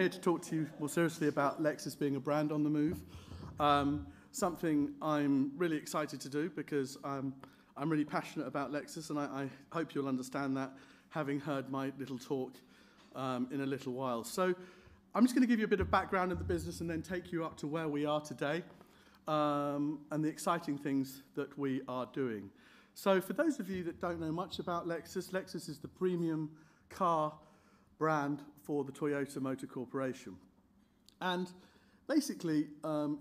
here to talk to you more seriously about Lexus being a brand on the move. Something I'm really excited to do because I'm really passionate about Lexus, and I hope you'll understand that having heard my little talk in a little while. So I'm just going to give you a bit of background in the business and then take you up to where we are today and the exciting things that we are doing. So for those of you that don't know much about Lexus, Lexus is the premium car brand for the Toyota Motor Corporation. And basically,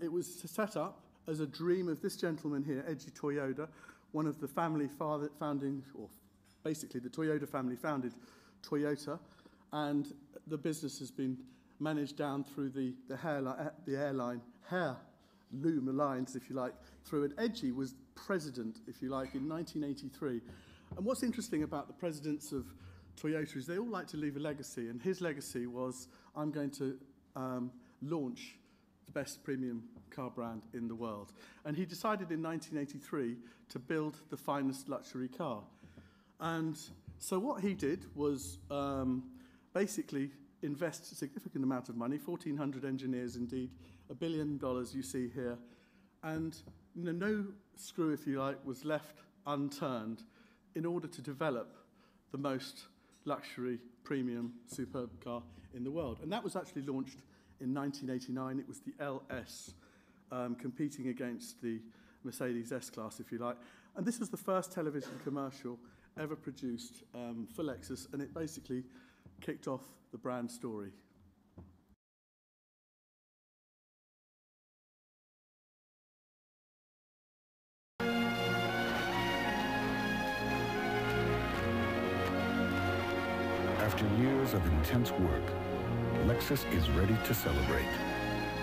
it was set up as a dream of this gentleman here, Eiji Toyoda, one of the family founding, or basically the Toyota family founded Toyota, and the business has been managed down through the heirloom lines, if you like, through. And Eiji was president, if you like, in 1983. And what's interesting about the presidents of Toyota is they all like to leave a legacy, and his legacy was, I'm going to launch the best premium car brand in the world. And he decided in 1983 to build the finest luxury car. And so what he did was basically invest a significant amount of money, 1,400 engineers indeed, $1 billion you see here, and no screw, if you like, was left unturned in order to develop the most luxury, premium, superb car in the world. And that was actually launched in 1989. It was the LS, competing against the Mercedes S-Class, if you like. And this was the first television commercial ever produced for Lexus, and it basically kicked off the brand story. After years of intense work, Lexus is ready to celebrate.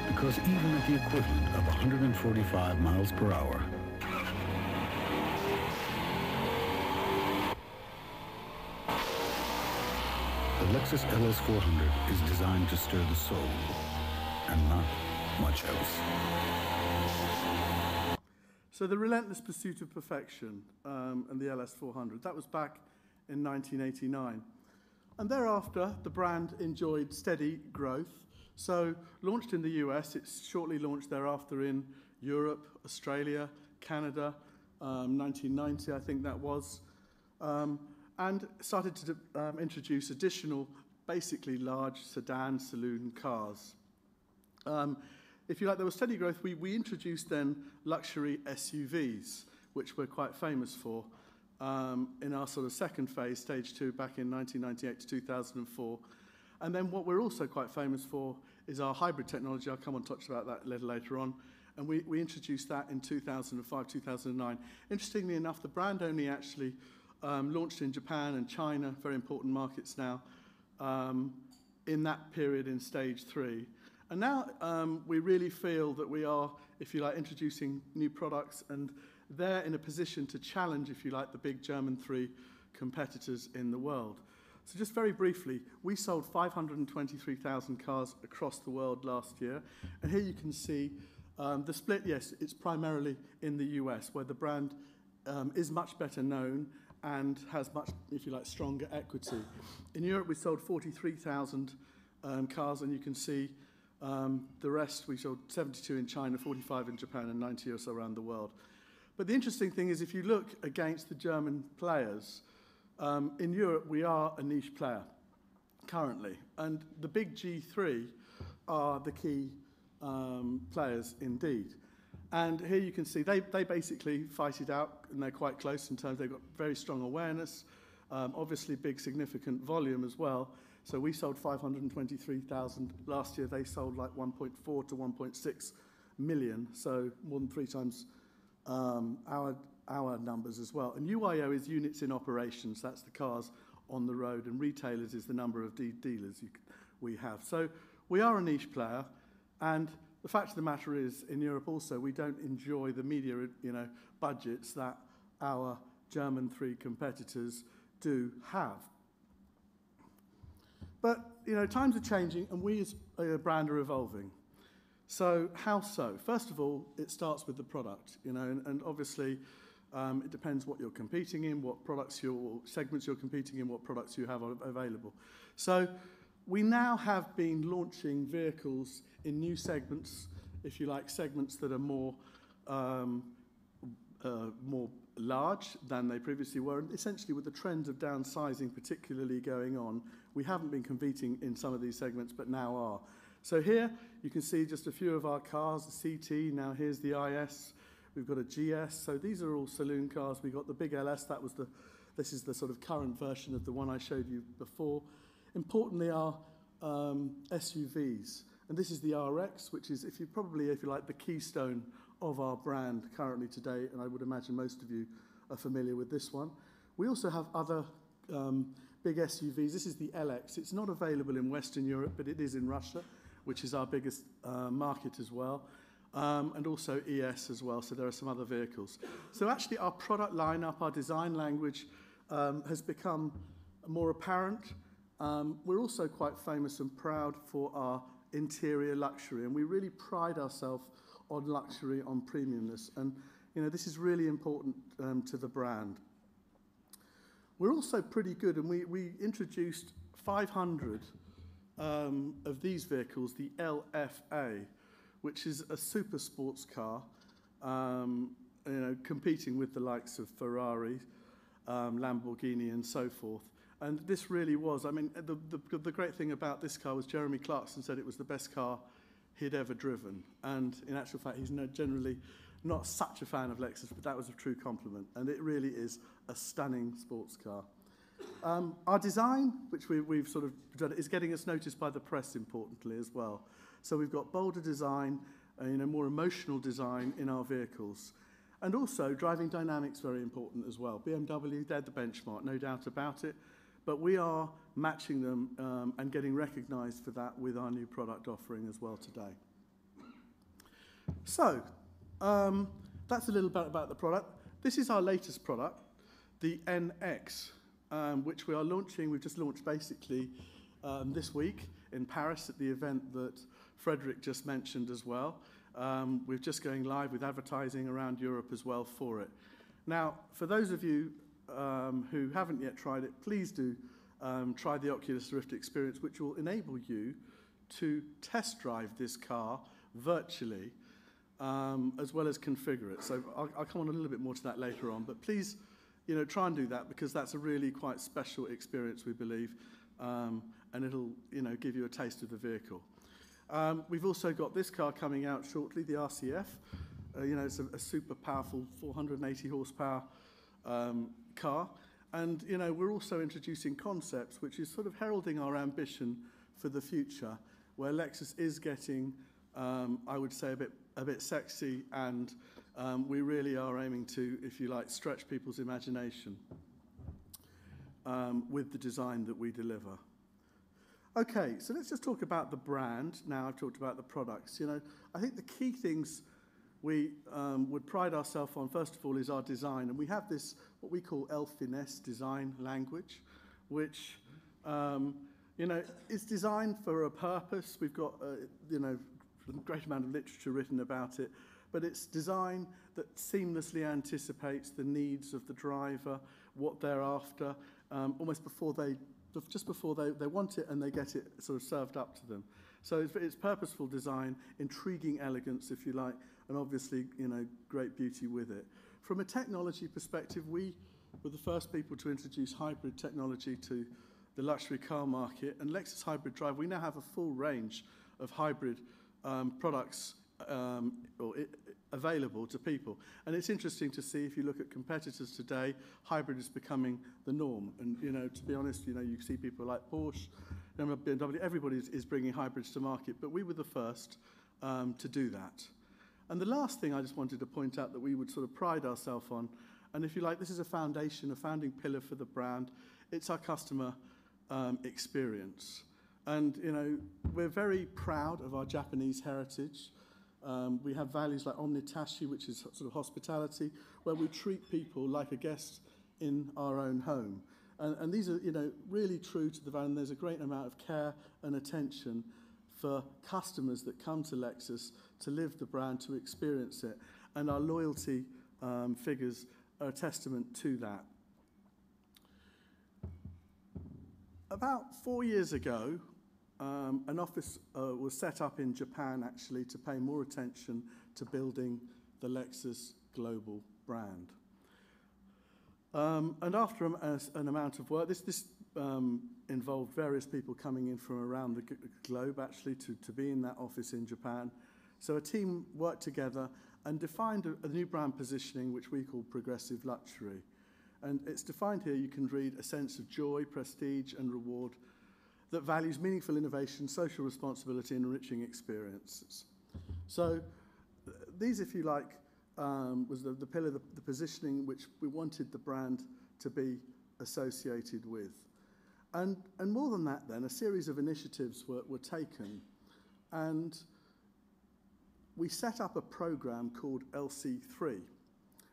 Because even at the equivalent of 145 miles per hour, the Lexus LS400 is designed to stir the soul and not much else. So the relentless pursuit of perfection and the LS400, that was back in 1989. And thereafter, the brand enjoyed steady growth. So launched in the US, it's shortly launched thereafter in Europe, Australia, Canada, 1990, I think that was, and started to introduce additional, basically large sedan saloon cars. If you like, there was steady growth. We introduced then luxury SUVs, which we're quite famous for, in our sort of second phase, stage 2, back in 1998 to 2004. And then what we're also quite famous for is our hybrid technology. I'll come on touch about that a little later on. And we introduced that in 2005, 2009. Interestingly enough, the brand only actually launched in Japan and China, very important markets now, in that period in stage 3. And now we really feel that we are, if you like, introducing new products, and they're in a position to challenge, if you like, the big German 3 competitors in the world. So just very briefly, we sold 523,000 cars across the world last year. And here you can see the split. Yes, it's primarily in the US, where the brand is much better known and has much, if you like, stronger equity. In Europe, we sold 43,000 cars, and you can see the rest. We sold 72 in China, 45 in Japan, and 90 or so around the world. But the interesting thing is, if you look against the German players, in Europe, we are a niche player currently. And the big G3 are the key players indeed. And here you can see they basically fight it out, and they're quite close in terms they've got very strong awareness, obviously big significant volume as well. So we sold 523,000 last year. They sold like 1.4 to 1.6 million, so more than 3 times our numbers as well. And UIO is units in operations. That's the cars on the road, and retailers is the number of dealers we have. So we are a niche player, and the fact of the matter is, in Europe also, we don't enjoy the media, budgets that our German 3 competitors do have. But, times are changing, and we as a brand are evolving. So how so? First of all, it starts with the product, and obviously it depends what you're competing in, what products segments you're competing in, what products you have available. So We now have been launching vehicles in new segments, if you like, segments that are more large than they previously were. And essentially, with the trend of downsizing particularly going on, we haven't been competing in some of these segments, but now are. So here you can see just a few of our cars, the CT, now here's the IS, we've got a GS, so these are all saloon cars. We've got the big LS, this is the sort of current version of the one I showed you before. Importantly, our SUVs, and this is the RX, which is, if you like, the keystone of our brand currently today, and I would imagine most of you are familiar with this one. We also have other big SUVs. This is the LX. It's not available in Western Europe, but it is in Russia, which is our biggest market as well, and also ES as well, so there are some other vehicles. So actually our product lineup, our design language has become more apparent. We're also quite famous and proud for our interior luxury, and we really pride ourselves on luxury, on premiumness, and this is really important to the brand. We're also pretty good, and we introduced 500 of these vehicles, the LFA, which is a super sports car, competing with the likes of Ferrari, Lamborghini, and so forth. And this really was, I mean, the great thing about this car was Jeremy Clarkson said it was the best car he'd ever driven. And in actual fact, he's generally not such a fan of Lexus, but that was a true compliment. And it really is a stunning sports car. Our design, which we've sort of done, is getting us noticed by the press, importantly, as well. So we've got bolder design, more emotional design in our vehicles. And also, driving dynamics, very important as well. BMW, they're the benchmark, no doubt about it. But we are matching them and getting recognized for that with our new product offering as well today. So, that's a little bit about the product. This is our latest product, the NX, which we are launching. We've just launched basically this week in Paris at the event that Frederick just mentioned as well. We're just going live with advertising around Europe as well for it. Now, for those of you who haven't yet tried it, please do try the Oculus Rift experience, which will enable you to test drive this car virtually, as well as configure it. So I'll come on a little bit more to that later on, but please, try and do that, because that's a really quite special experience, we believe, and it'll, give you a taste of the vehicle. We've also got this car coming out shortly, the RCF. It's a super powerful 480 horsepower car. And, we're also introducing concepts, which is sort of heralding our ambition for the future, where Lexus is getting, I would say, a bit sexy, and we really are aiming to, if you like, stretch people's imagination with the design that we deliver. Okay, so let's just talk about the brand. Now I've talked about the products. I think the key things we would pride ourselves on, first of all, is our design. And we have this, what we call L-Finesse design language, which, is designed for a purpose. We've got, a great amount of literature written about it, but it's design that seamlessly anticipates the needs of the driver, what they're after, almost just before they want it and they get it sort of served up to them. So it's purposeful design, intriguing elegance, if you like, and obviously, great beauty with it. From a technology perspective, we were the first people to introduce hybrid technology to the luxury car market, and Lexus Hybrid Drive, we now have a full range of hybrid products available to people. And it's interesting to see, if you look at competitors today, hybrid is becoming the norm. And, to be honest, you see people like Porsche, BMW, everybody is bringing hybrids to market, but we were the first to do that. And the last thing I just wanted to point out that we would sort of pride ourselves on, and if you like, this is a foundation, a founding pillar for the brand, it's our customer experience. And, we're very proud of our Japanese heritage. We have values like omnitashi, which is sort of hospitality, where we treat people like a guest in our own home. And these are, really true to the value, and there's a great amount of care and attention for customers that come to Lexus to live the brand, to experience it. And our loyalty figures are a testament to that. About 4 years ago, an office was set up in Japan, actually, to pay more attention to building the Lexus global brand. And after an amount of work, this involved various people coming in from around the globe, actually, to be in that office in Japan. So a team worked together and defined a new brand positioning, which we call progressive luxury. And it's defined here, you can read, a sense of joy, prestige, and reward that values meaningful innovation, social responsibility, and enriching experiences. So these, if you like, was the pillar, the positioning which we wanted the brand to be associated with. And more than that then, a series of initiatives were taken, and we set up a program called LC3.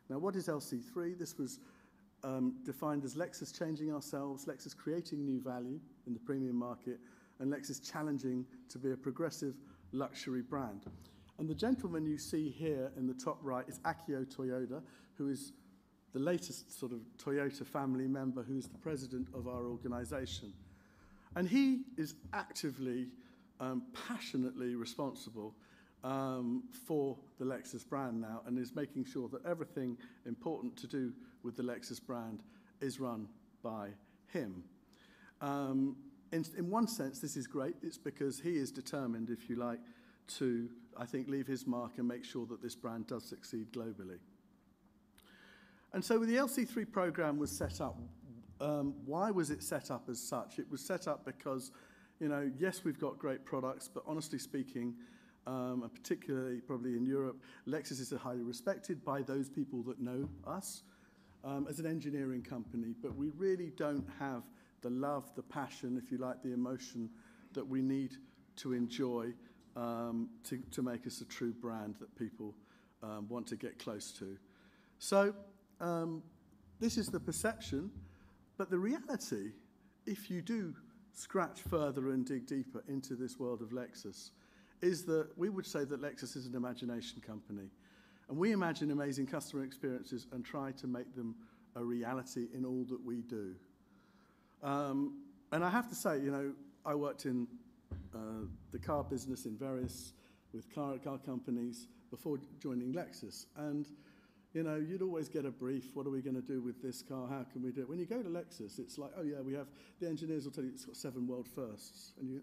Now, what is LC3? This was defined as Lexus changing ourselves, Lexus creating new value in the premium market, and Lexus challenging to be a progressive luxury brand. And the gentleman you see here in the top right is Akio Toyoda, who is the latest sort of Toyota family member, who is the president of our organization. And he is actively, passionately responsible for the Lexus brand now, and is making sure that everything important to do with the Lexus brand is run by him. In one sense, this is great. It's because he is determined, if you like, to, I think, leave his mark and make sure that this brand does succeed globally. And so the LC3 program was set up. Why was it set up as such? It was set up because, you know, yes, we've got great products, but honestly speaking, and particularly probably in Europe, Lexus is highly respected by those people that know us as an engineering company, but we really don't have the love, the passion, if you like, the emotion that we need to enjoy to make us a true brand that people want to get close to. So this is the perception, but the reality, if you do scratch further and dig deeper into this world of Lexus, is that we would say that Lexus is an imagination company. And we imagine amazing customer experiences and try to make them a reality in all that we do. And I have to say, you know, I worked in the car business with car companies before joining Lexus. And, you know, you'd always get a brief, what are we going to do with this car, how can we do it? When you go to Lexus, it's like, oh yeah, we have, the engineers will tell you it's got 7 world firsts. And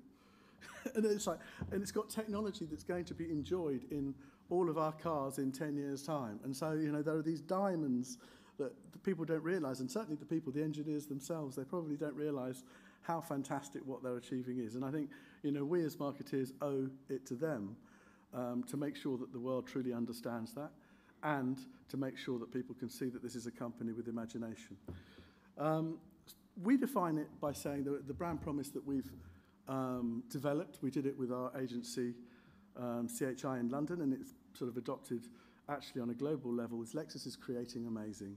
and it's like, and it's got technology that's going to be enjoyed in all of our cars in 10 years' time. And so, you know, there are these diamonds that the people don't realize, and certainly the engineers themselves, they probably don't realize how fantastic what they're achieving is. And I think, you know, we as marketeers owe it to them to make sure that the world truly understands that, and to make sure that people can see that this is a company with imagination. We define it by saying that the brand promise that we've developed, we did it with our agency CHI in London, and it's sort of adopted actually on a global level, is Lexus is creating amazing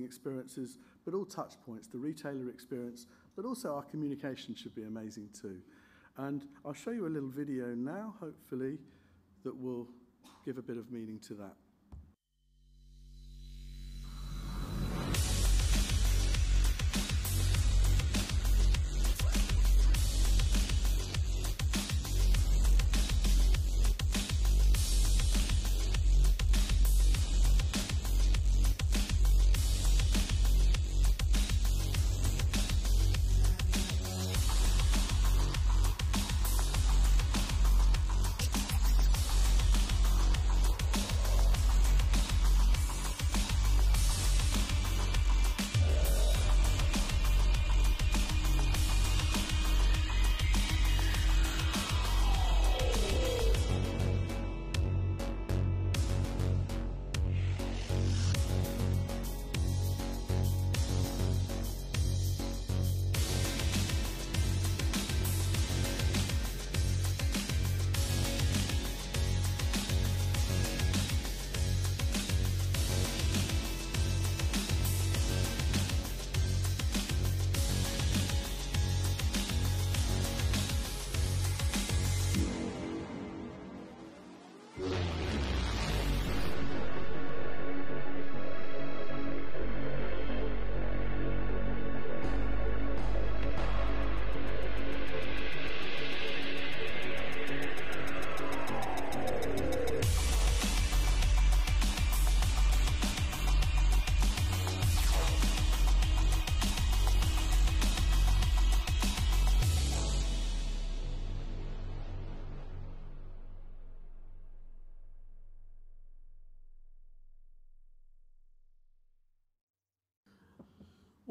experiences, but all touch points, the retailer experience, but also our communication should be amazing too. And I'll show you a little video now, hopefully, that will give a bit of meaning to that.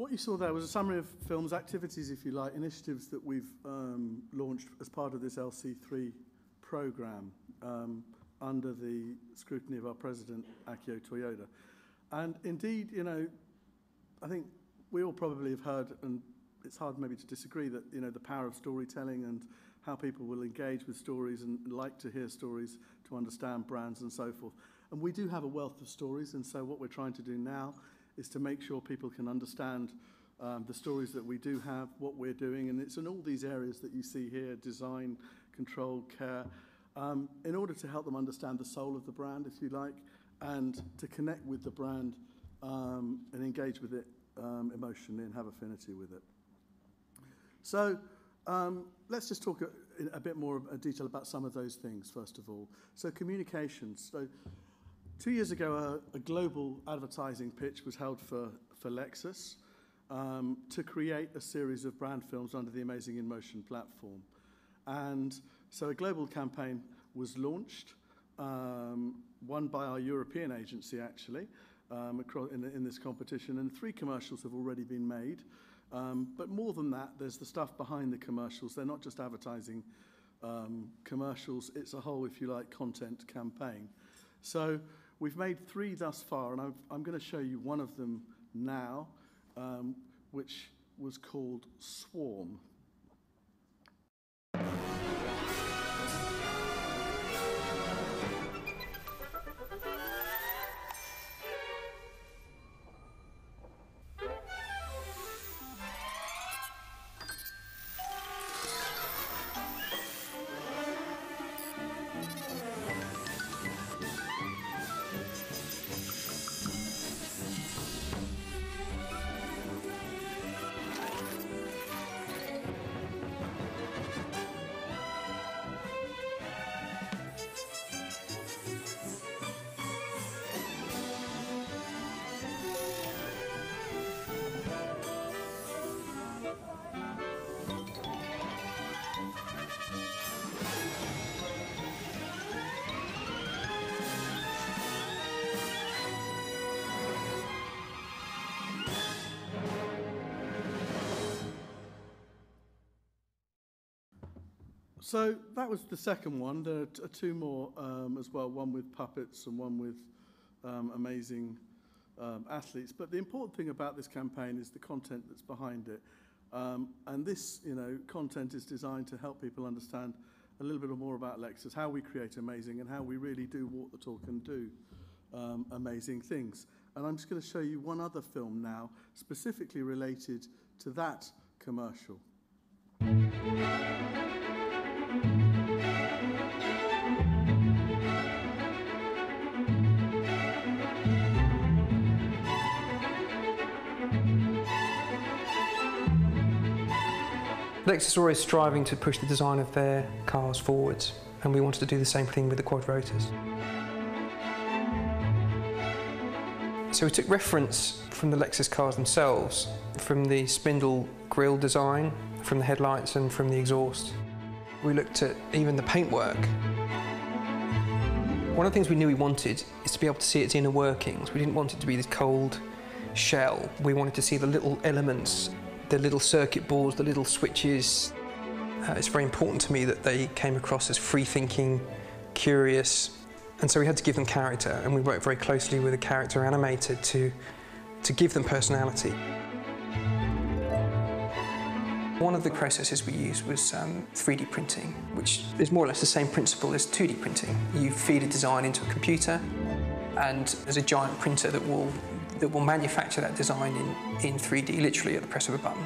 What you saw there was a summary of films, activities, if you like, initiatives that we've launched as part of this LC3 programme under the scrutiny of our president, Akio Toyoda. And indeed, you know, I think we all probably have heard, and it's hard maybe to disagree, that, you know, the power of storytelling and how people will engage with stories and like to hear stories to understand brands and so forth. And we do have a wealth of stories, and so what we're trying to do now is to make sure people can understand the stories that we do have, what we're doing, and it's in all these areas that you see here: design, control, care, in order to help them understand the soul of the brand, if you like, and to connect with the brand and engage with it emotionally and have affinity with it. So let's just talk in a bit more detail about some of those things, first of all. So communications. So 2 years ago, a global advertising pitch was held for Lexus to create a series of brand films under the Amazing in Motion platform. And so a global campaign was launched, won by our European agency, actually, in this competition, and 3 commercials have already been made. But more than that, there's the stuff behind the commercials. They're not just advertising commercials, it's a whole, if you like, content campaign. So we've made 3 thus far, and I'm going to show you one of them now, which was called Swarm. So that was the second one. There are 2 more as well, one with puppets and one with amazing athletes. But the important thing about this campaign is the content that's behind it. And this, you know, content is designed to help people understand a little bit more about Lexus, how we create amazing and how we really do walk the talk and do amazing things. And I'm just going to show you one other film now, specifically related to that commercial. Lexus are always striving to push the design of their cars forwards, and we wanted to do the same thing with the quad rotors. So we took reference from the Lexus cars themselves, from the spindle grille design, from the headlights and from the exhaust. We looked at even the paintwork. One of the things we knew we wanted is to be able to see its inner workings. We didn't want it to be this cold shell. We wanted to see the little elements, the little circuit boards, the little switches. It's very important to me that they came across as free-thinking, curious, and so we had to give them character, and we worked very closely with a character animator to give them personality. One of the processes we used was 3D printing, which is more or less the same principle as 2D printing. You feed a design into a computer, and there's a giant printer that will manufacture that design in 3D, literally at the press of a button.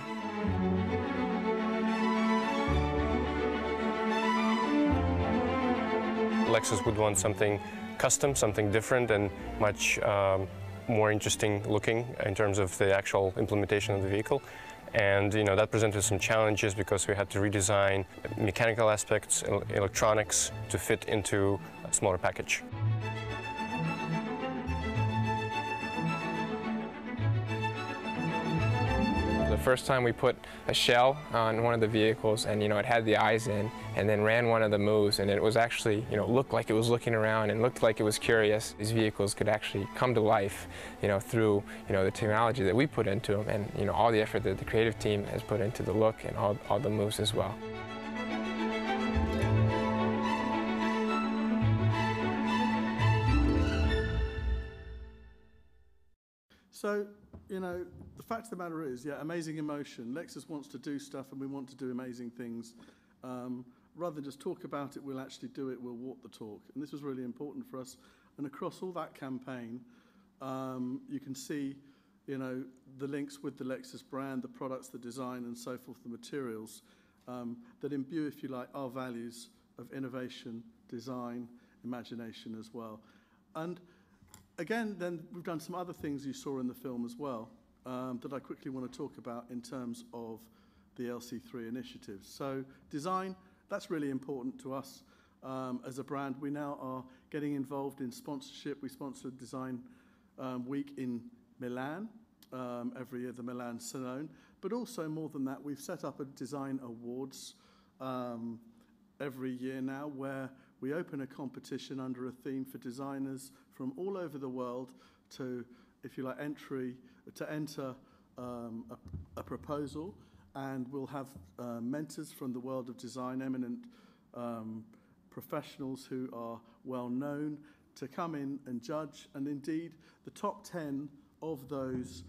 Lexus would want something custom, something different and much more interesting looking in terms of the actual implementation of the vehicle. And that presented some challenges because we had to redesign mechanical aspects, electronics to fit into a smaller package. The first time we put a shell on one of the vehicles, and it had the eyes in, and then ran one of the moves, and it was actually, looked like it was looking around and looked like it was curious. These vehicles could actually come to life, through, the technology that we put into them, and, all the effort that the creative team has put into the look and all the moves as well. So, the fact of the matter is, yeah, amazing emotion. Lexus wants to do stuff and we want to do amazing things. Rather than just talk about it, we'll actually do it, we'll walk the talk. And this was really important for us. And across all that campaign, you can see, the links with the Lexus brand, the products, the design, and so forth, the materials that imbue, if you like, our values of innovation, design, imagination as well. And again, then we've done some other things you saw in the film as well that I quickly want to talk about in terms of the LC3 initiatives. So design, that's really important to us as a brand. We now are getting involved in sponsorship. We sponsor Design Week in Milan every year, the Milan Salone. But also more than that, we've set up a design awards every year now where we open a competition under a theme for designers from all over the world to, if you like, enter a proposal, and we'll have mentors from the world of design, eminent professionals who are well known to come in and judge, and indeed the top 10 of those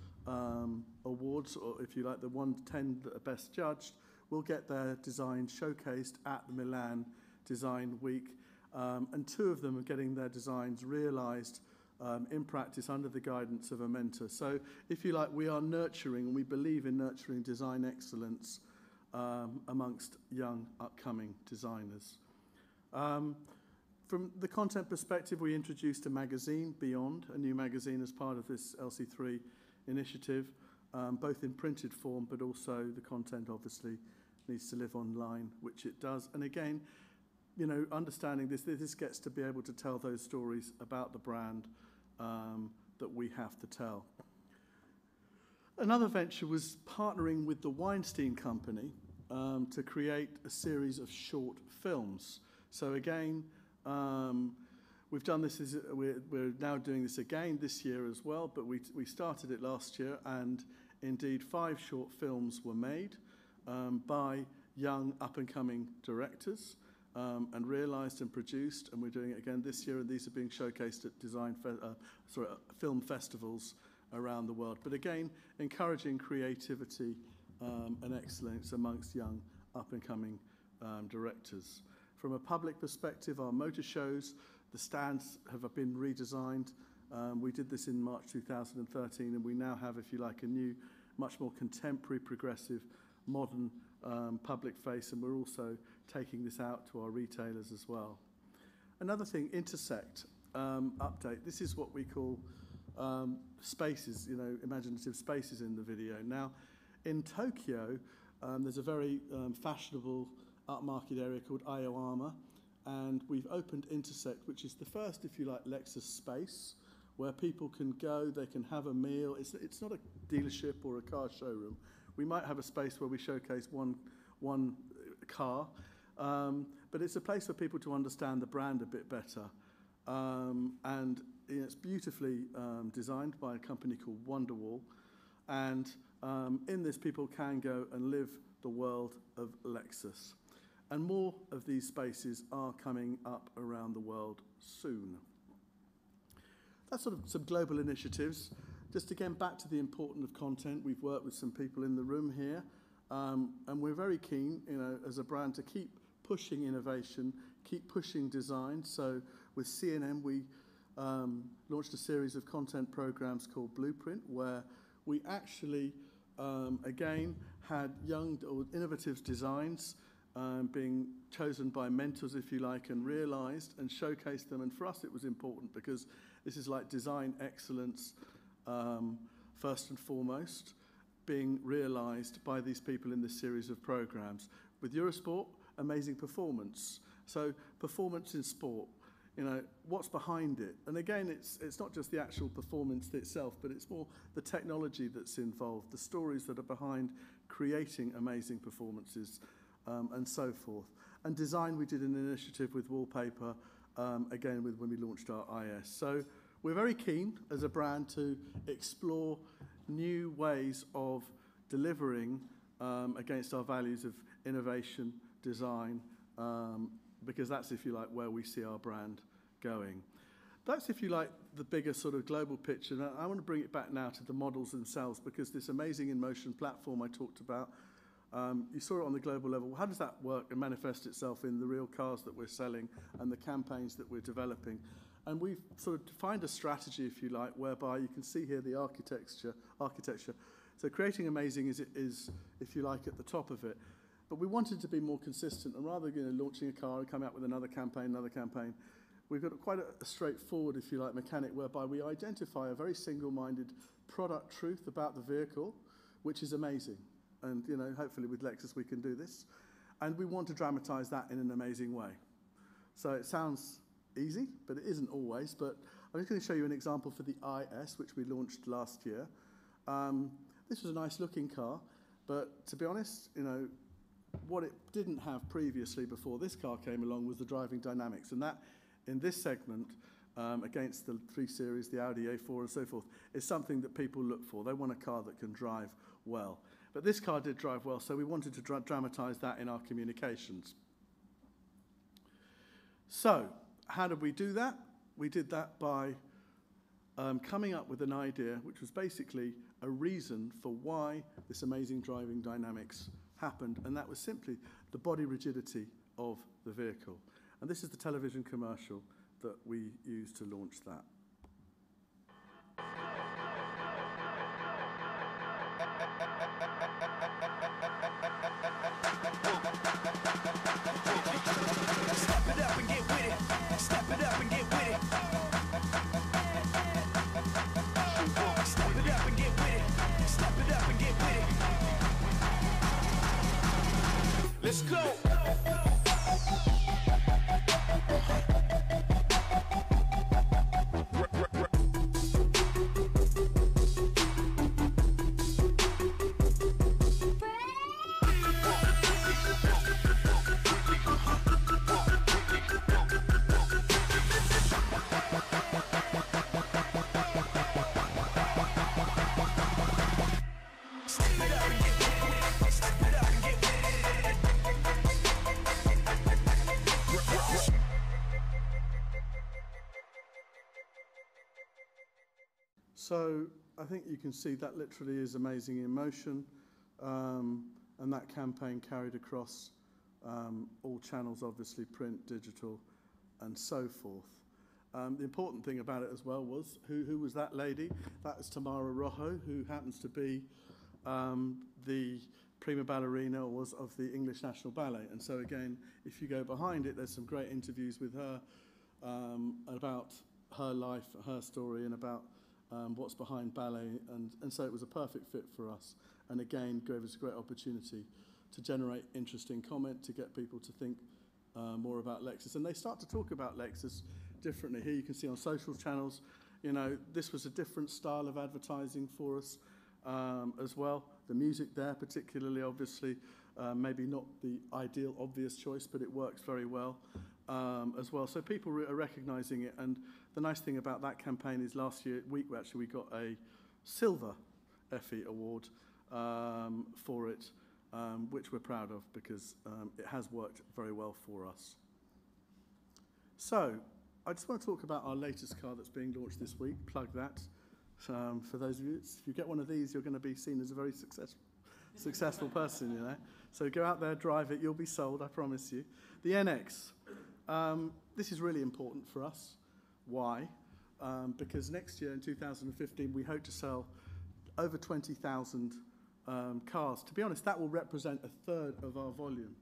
awards, or if you like, the 110 that are best judged, will get their design showcased at the Milan Design Week. And 2 of them are getting their designs realized in practice under the guidance of a mentor. So, if you like, we are nurturing, and we believe in nurturing design excellence amongst young, upcoming designers. From the content perspective, we introduced a magazine, Beyond, a new magazine as part of this LC3 initiative, both in printed form, but also the content obviously needs to live online, which it does. And again, understanding this gets to be able to tell those stories about the brand that we have to tell. Another venture was partnering with the Weinstein Company to create a series of short films. So again, we've done this, we're now doing this again this year as well, but we started it last year, and indeed 5 short films were made by young up-and-coming directors. And realised and produced, and we're doing it again this year, and these are being showcased at film festivals around the world. But again, encouraging creativity and excellence amongst young up-and-coming directors. From a public perspective, our motor shows, the stands have been redesigned. We did this in March 2013, and we now have, if you like, a new, much more contemporary, progressive, modern public face, and we're also taking this out to our retailers as well. Another thing, Intersect update. This is what we call spaces, imaginative spaces in the video. Now, in Tokyo, there's a very fashionable upmarket area called Aoyama, and we've opened Intersect, which is the first, if you like, Lexus space where people can go, they can have a meal. It's not a dealership or a car showroom. We might have a space where we showcase one car, but it's a place for people to understand the brand a bit better. And it's beautifully designed by a company called Wonderwall. And in this, people can go and live the world of Lexus. And more of these spaces are coming up around the world soon. That's sort of some global initiatives. Just again, back to the importance of content. We've worked with some people in the room here, and we're very keen, as a brand, to keep pushing innovation, keep pushing design. So with C&M, we launched a series of content programs called Blueprint, where we actually, again, had young or innovative designs being chosen by mentors, if you like, and realized and showcased them. And for us, it was important because this is like design excellence, first and foremost, being realized by these people in this series of programs. With Eurosport, amazing performance. So performance in sport. You know, what's behind it? And again, it's not just the actual performance itself, but it's more the technology that's involved, the stories that are behind creating amazing performances, and so forth. And design, we did an initiative with wallpaper, again, when we launched our IS. So we're very keen as a brand to explore new ways of delivering against our values of innovation, design, because that's, if you like, where we see our brand going. That's, if you like, the bigger sort of global picture. And I want to bring it back now to the models themselves, because this amazing in-motion platform I talked about, you saw it on the global level. How does that work and manifest itself in the real cars that we're selling and the campaigns that we're developing? And we've sort of defined a strategy, if you like, whereby you can see here the architecture. So creating amazing is, if you like, at the top of it. But we wanted to be more consistent, and rather than launching a car and coming out with another campaign, we've got quite a straightforward, if you like, mechanic whereby we identify a very single-minded product truth about the vehicle, which is amazing. And, you know, hopefully with Lexus we can do this. And we want to dramatize that in an amazing way. So it sounds easy, but it isn't always. But I'm just going to show you an example for the IS, which we launched last year. This was a nice-looking car, but to be honest, you know, what it didn't have previously before this car came along was the driving dynamics. And that, in this segment, against the 3 Series, the Audi A4 and so forth, is something that people look for. They want a car that can drive well. But this car did drive well, so we wanted to dramatize that in our communications. So, how did we do that? We did that by coming up with an idea, which was basically a reason for why this amazing driving dynamics happened, and that was simply the body rigidity of the vehicle. And this is the television commercial that we used to launch that. Step it up and get with it. Step it up and get with it. Step it up and get with it. Step it up and get with it. Let's go. So I think you can see that literally is amazing in motion, and that campaign carried across all channels, obviously print, digital, and so forth. The important thing about it as well was who was that lady? That is Tamara Rojo, who happens to be the prima ballerina, or was, of the English National Ballet. And so again, if you go behind it, there's some great interviews with her about her life, her story, and about what's behind ballet, and so it was a perfect fit for us, and again gave us a great opportunity to generate interesting comment, to get people to think more about Lexus, and they start to talk about Lexus differently. Here you can see on social channels, you know, this was a different style of advertising for us as well. The music there particularly, obviously, maybe not the ideal obvious choice, but it works very well as well. So people are recognizing it, and the nice thing about that campaign is last week we got a silver Effie award for it, which we're proud of because it has worked very well for us. So I just want to talk about our latest car that's being launched this week. Plug that. For those of you, if you get one of these, you're going to be seen as a very successful person, you know. So go out there, drive it, you'll be sold, I promise you. The NX. This is really important for us. Why? Because next year in 2015, we hope to sell over 20,000 cars. To be honest, that will represent a third of our volume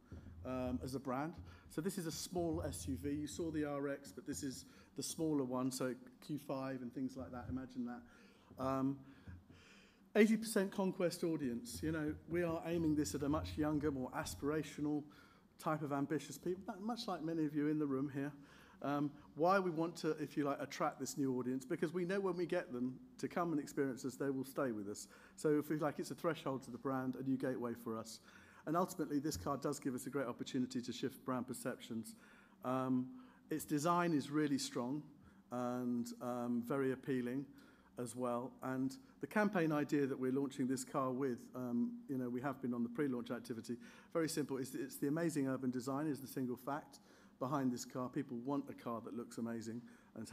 as a brand. So this is a small SUV. You saw the RX, but this is the smaller one, so Q5 and things like that. Imagine that. 80% conquest audience. You know, we are aiming this at a much younger, more aspirational type of ambitious people, much like many of you in the room here. Why we want to, if you like, attract this new audience, because we know when we get them to come and experience us, they will stay with us. So if we like, it's a threshold to the brand, a new gateway for us. And ultimately, this car does give us a great opportunity to shift brand perceptions. Its design is really strong and very appealing as well. And the campaign idea that we're launching this car with, you know, we have been on the pre-launch activity, very simple. It's the amazing urban design is the single fact behind this car. People want a car that looks amazing and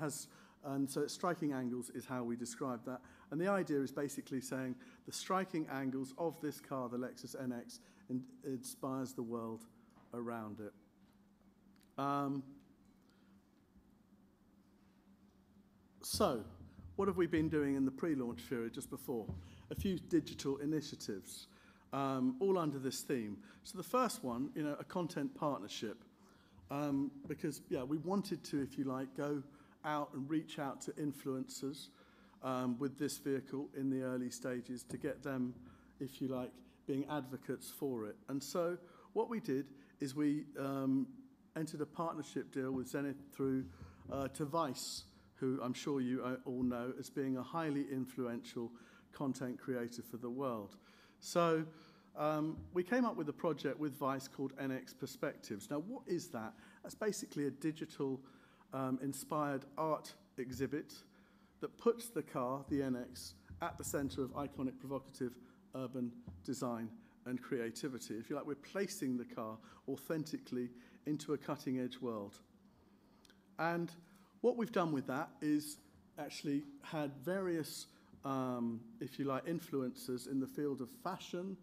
so it's striking angles is how we describe that. And the idea is basically saying the striking angles of this car, the Lexus NX, inspires the world around it. So, what have we been doing in the pre-launch period just before? A few digital initiatives, all under this theme. So the first one, you know, a content partnership, because yeah, we wanted to, if you like, go out and reach out to influencers with this vehicle in the early stages to get them, if you like, being advocates for it. And so what we did is we entered a partnership deal with Zenith through to Vice, who I'm sure you all know as being a highly influential content creator for the world. So we came up with a project with Vice called NX Perspectives. Now, what is that? That's basically a digital inspired art exhibit that puts the car, the NX, at the center of iconic, provocative urban design and creativity. If you like, we're placing the car authentically into a cutting-edge world. And what we've done with that is actually had various, if you like, influencers in the field of fashion,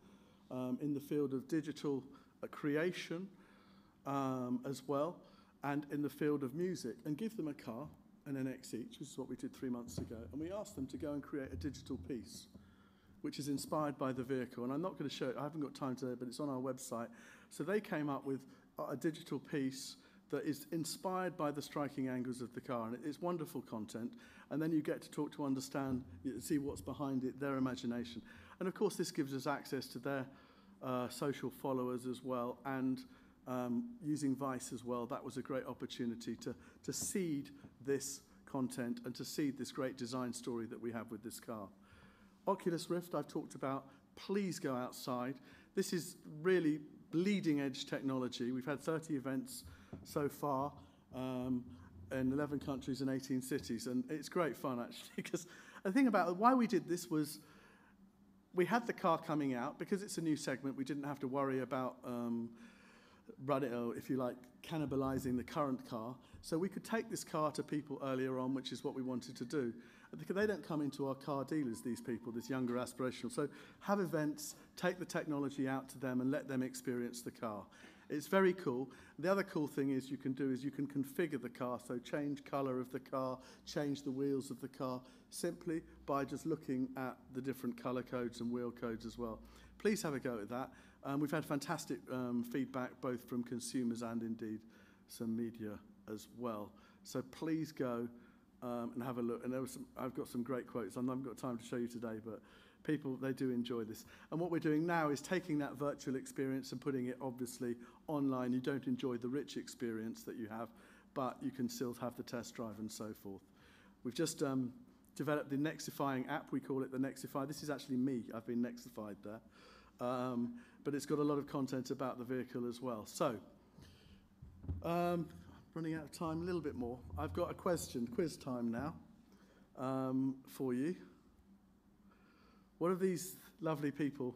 in the field of digital creation as well, and in the field of music, and give them a car, an NX each, which is what we did 3 months ago, and we asked them to go and create a digital piece, which is inspired by the vehicle. And I'm not going to show it, I haven't got time today, but it's on our website. So they came up with a digital piece that is inspired by the striking angles of the car, and it's wonderful content. And then you get to talk to understand, see what's behind it, their imagination. And of course, this gives us access to their social followers as well, and using Vice as well. That was a great opportunity to seed this content and to seed this great design story that we have with this car. Oculus Rift, I've talked about. Please go outside. This is really bleeding edge technology. We've had 30 events so far in 11 countries and 18 cities, and it's great fun actually, because the thing about why we did this was we had the car coming out. Because it's a new segment, we didn't have to worry about running, or if you like, cannibalizing the current car. So we could take this car to people earlier on, which is what we wanted to do. Because they don't come into our car dealers, these people, this younger aspirational. So have events, take the technology out to them and let them experience the car. It's very cool. The other cool thing is you can configure the car, so change color of the car, change the wheels of the car, simply by just looking at the different color codes and wheel codes as well. Please have a go at that. We've had fantastic feedback both from consumers and indeed some media as well. So please go and have a look. And I've got some great quotes. I haven't got time to show you today, but people, they do enjoy this. And what we're doing now is taking that virtual experience and putting it obviously online. You don't enjoy the rich experience that you have, but you can still have the test drive and so forth. We've just developed the Nexifying app. We call it the Nexify. This is actually me. I've been Nexified there. But it's got a lot of content about the vehicle as well. So, running out of time a little bit more. I've got a quiz time now for you. What have these lovely people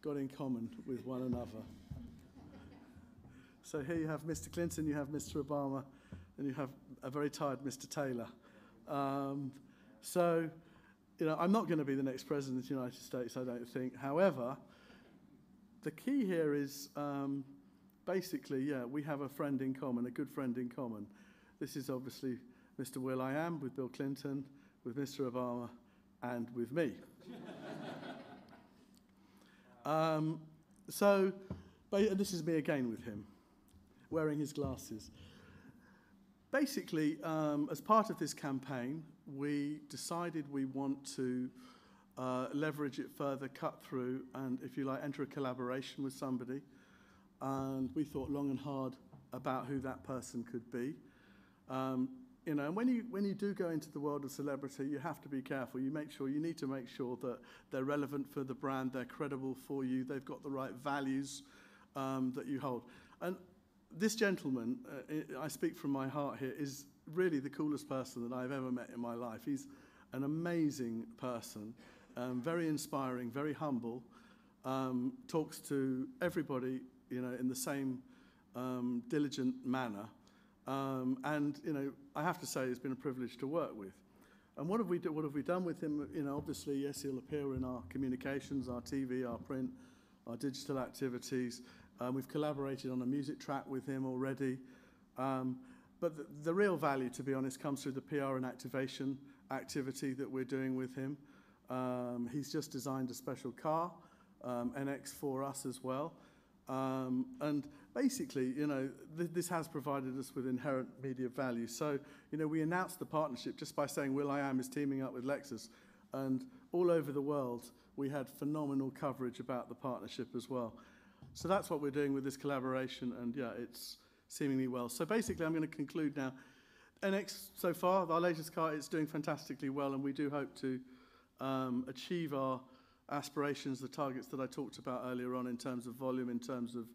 got in common with one another? So here you have Mr. Clinton, you have Mr. Obama, and you have a very tired Mr. Taylor. So, you know, I'm not going to be the next president of the United States, I don't think. However, the key here is basically, yeah, we have a friend in common, a good friend in common. This is obviously Mr. Will.I.am with Bill Clinton, with Mr. Obama, and with me. So, this is me again with him, wearing his glasses. Basically, as part of this campaign, we decided we want to leverage it further, cut through, and if you like, enter a collaboration with somebody. And we thought long and hard about who that person could be. You know, and when you do go into the world of celebrity, you have to be careful. You need to make sure that they're relevant for the brand, they're credible for you, they've got the right values that you hold. And this gentleman, I speak from my heart here, is really the coolest person that I've ever met in my life. He's an amazing person, very inspiring, very humble, talks to everybody, you know, in the same diligent manner. And, you know, I have to say it's been a privilege to work with. And what have we done with him? You know, obviously, yes, he'll appear in our communications, our TV, our print, our digital activities. We've collaborated on a music track with him already. But the real value, to be honest, comes through the PR and activation activity that we're doing with him. He's just designed a special car, NX, for us as well. And basically, you know, this has provided us with inherent media value. So, you know, we announced the partnership just by saying will.i.am is teaming up with Lexus. And all over the world, we had phenomenal coverage about the partnership as well. So that's what we're doing with this collaboration, and yeah, it's seemingly well. So basically, I'm going to conclude now. NX, so far, our latest car, it's doing fantastically well, and we do hope to achieve our aspirations, the targets that I talked about earlier on in terms of volume, in terms of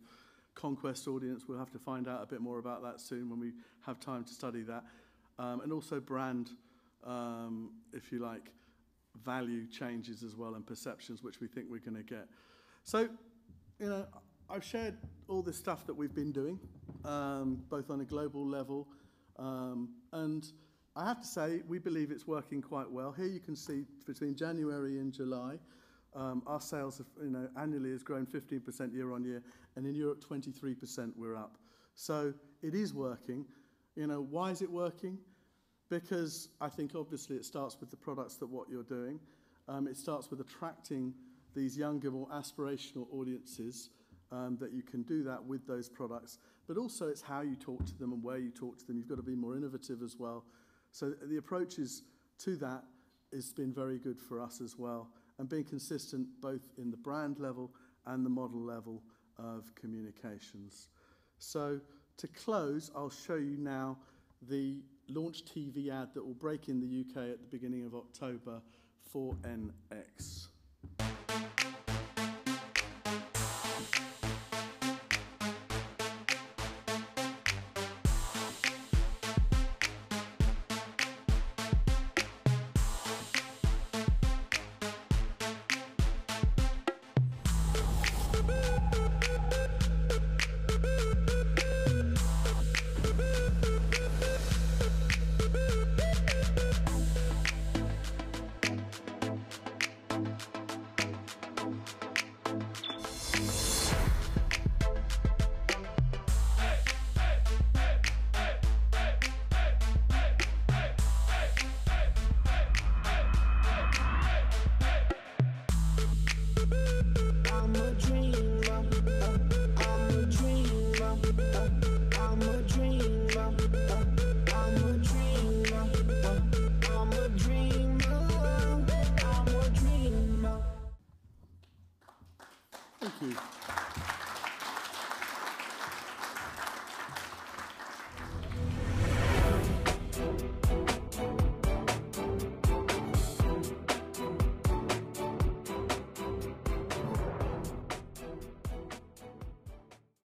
conquest audience. We'll have to find out a bit more about that soon when we have time to study that. And also brand, if you like, value changes as well, and perceptions, which we think we're going to get. So, you know, I've shared all this stuff that we've been doing, both on a global level, and I have to say, we believe it's working quite well. Here you can see between January and July, our sales have, you know, annually has grown 15% year on year, and in Europe 23% we're up. So it is working. You know, why is it working? Because I think obviously it starts with the products that what you're doing. It starts with attracting these younger, more aspirational audiences, that you can do that with those products. But also it's how you talk to them and where you talk to them. You've got to be more innovative as well. So the approaches to that has been very good for us as well, and being consistent both in the brand level and the model level of communications. So to close, I'll show you now the launch TV ad that will break in the UK at the beginning of October for NX. Thank you.